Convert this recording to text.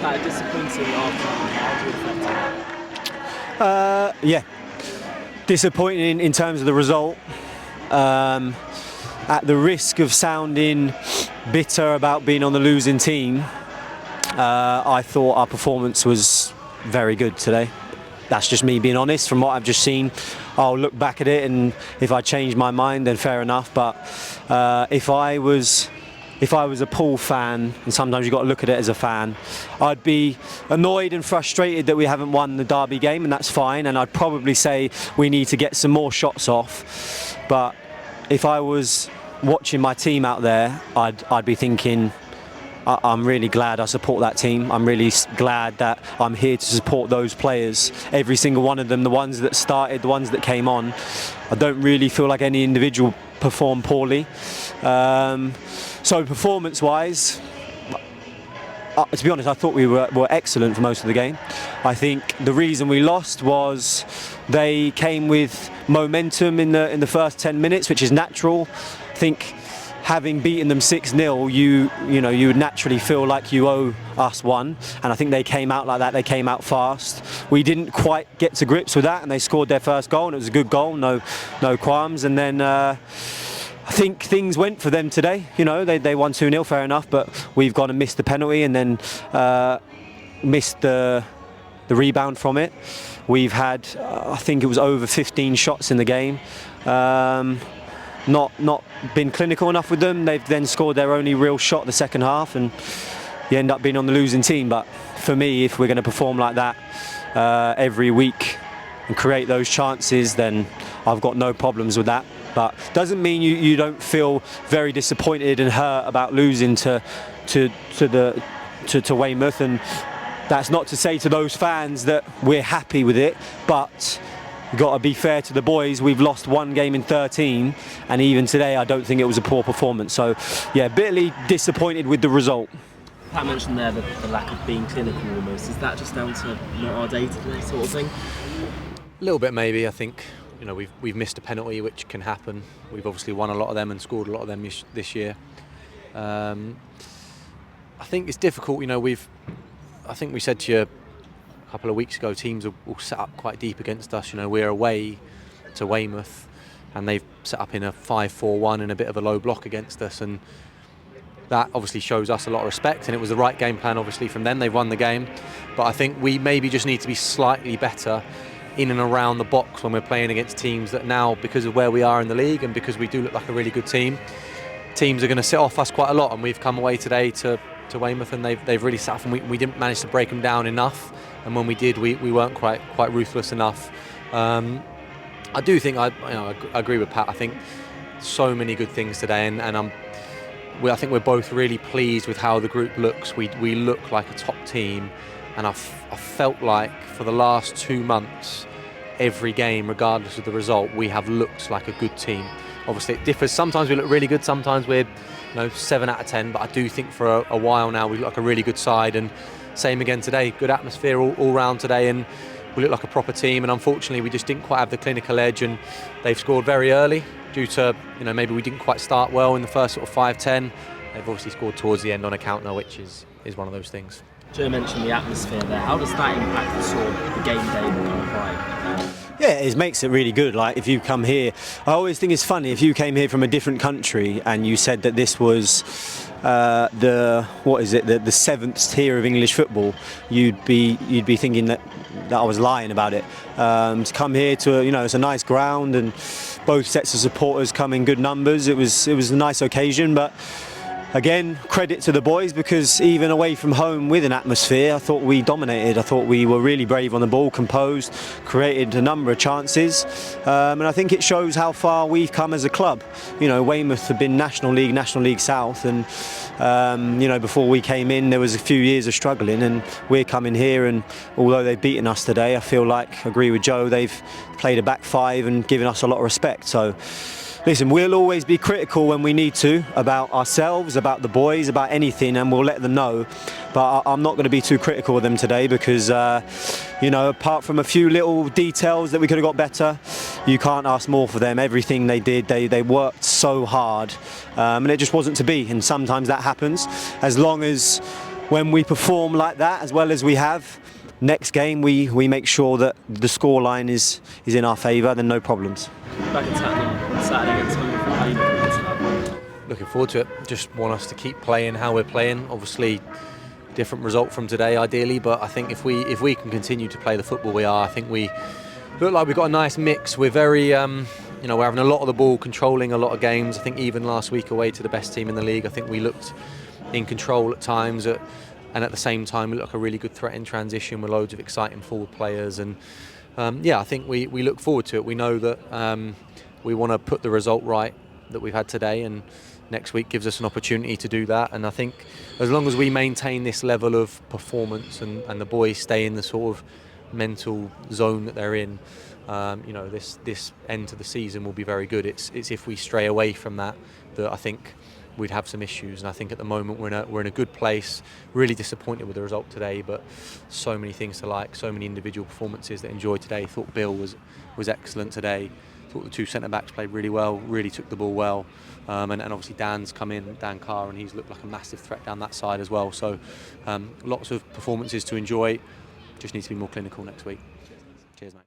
That disappointing afternoon, how do you reflect on it? Yeah, disappointing in terms of the result. At the risk of sounding bitter about being on the losing team, I thought our performance was very good today. That's just me being honest. From what I've just seen, I'll look back at it, and if I change my mind, then fair enough. But if I was a Poole fan, and sometimes you've got to look at it as a fan, I'd be annoyed and frustrated that we haven't won the derby game, and that's fine. And I'd probably say we need to get some more shots off. But if I was watching my team out there, I'd be thinking, I'm really glad I support that team. I'm really glad that I'm here to support those players. Every single one of them, the ones that started, the ones that came on. I don't really feel like any individual performed poorly. So performance-wise, to be honest, I thought we were excellent for most of the game. I think the reason we lost was they came with momentum in the first 10 minutes, which is natural. I think having beaten them 6-0, you would naturally feel like you owe us one, and I think they came out like that. They came out fast. We didn't quite get to grips with that, and they scored their first goal, and it was a good goal, no qualms. And then I think things went for them today. They won 2-0, fair enough, but we've gone and missed the penalty, and then missed the rebound from it. We've had, I think it was over 15 shots in the game. Not been clinical enough with them. They've then scored their only real shot the second half, and you end up being on the losing team. But for me, if we're going to perform like that every week and create those chances, then I've got no problems with that. But doesn't mean you don't feel very disappointed and hurt about losing to Weymouth. And that's not to say to those fans that we're happy with it, but you've got to be fair to the boys. We've lost one game in 13, and even today I don't think it was a poor performance. So yeah, bitterly disappointed with the result. Pat mentioned there the lack of being clinical almost. Is that just down to not our day-to-day sort of thing? A little bit maybe. I think we've missed a penalty, which can happen. We've obviously won a lot of them and scored a lot of them this year. I think it's difficult. I think we said to you a couple of weeks ago, teams will set up quite deep against us. We're away to Weymouth, and they've set up in a 5-4-1 and a bit of a low block against us, and that obviously shows us a lot of respect, and it was the right game plan obviously from them. They've won the game, but I think we maybe just need to be slightly better in and around the box when we're playing against teams that now, because of where we are in the league and because we do look like a really good team, teams are going to sit off us quite a lot. And we've come away today to Weymouth, and they've really sat off, and we didn't manage to break them down enough. And when we did, we weren't quite ruthless enough. I do think I agree with Pat. I think so many good things today, and I think we're both really pleased with how the group looks. We look like a top team, and I felt like for the last 2 months, every game, regardless of the result, we have looked like a good team. Obviously, it differs. Sometimes we look really good. Sometimes we're 7 out of 10. But I do think for a while now we look like a really good side. And same again today. Good atmosphere all round today, and we look like a proper team. And unfortunately, we just didn't quite have the clinical edge. And they've scored very early due to maybe we didn't quite start well in the first sort of 5-10. They've obviously scored towards the end on a counter, which is one of those things. Joe mentioned the atmosphere there. How does that impact the game day kind of vibe? Yeah, it makes it really good. Like if you come here, I always think it's funny if you came here from a different country and you said that this was the 7th tier of English football, you'd be thinking that I was lying about it. To come here to it's a nice ground, and both sets of supporters come in good numbers. It was a nice occasion, but again, credit to the boys, because even away from home with an atmosphere, I thought we dominated. I thought we were really brave on the ball, composed, created a number of chances, and I think it shows how far we've come as a club. Weymouth have been National League South, and before we came in there was a few years of struggling, and we're coming here, and although they've beaten us today, I feel like, I agree with Joe, they've played a back five and given us a lot of respect. So listen, we'll always be critical when we need to about ourselves, about the boys, about anything, and we'll let them know. But I'm not going to be too critical of them today because, apart from a few little details that we could have got better, you can't ask more for them. Everything they did, they worked so hard, and it just wasn't to be. And sometimes that happens. As long as when we perform like that as well as we have, next game we make sure that the scoreline is in our favour, then no problems. Back in Tattenham Saturday against Hungerford, how are you looking into that? Looking forward to it. Just want us to keep playing how we're playing. Obviously, different result from today, ideally, but I think if we can continue to play the football we are, I think we look like we've got a nice mix. We're very, we're having a lot of the ball, controlling a lot of games. I think even last week away to the best team in the league, I think we looked in control at times, and at the same time we look like a really good threat in transition with loads of exciting forward players. And I think we look forward to it. We know that we want to put the result right that we've had today, and next week gives us an opportunity to do that. And I think as long as we maintain this level of performance and the boys stay in the sort of mental zone that they're in, this end to the season will be very good. It's if we stray away from that I think we'd have some issues. And I think at the moment we're in a good place. Really disappointed with the result today, but so many things to like, so many individual performances that enjoyed today. Thought Bill was excellent today. Thought the two centre-backs played really well, really took the ball well. And obviously Dan's come in, Dan Carr, and he's looked like a massive threat down that side as well. So lots of performances to enjoy. Just need to be more clinical next week. Cheers, mate.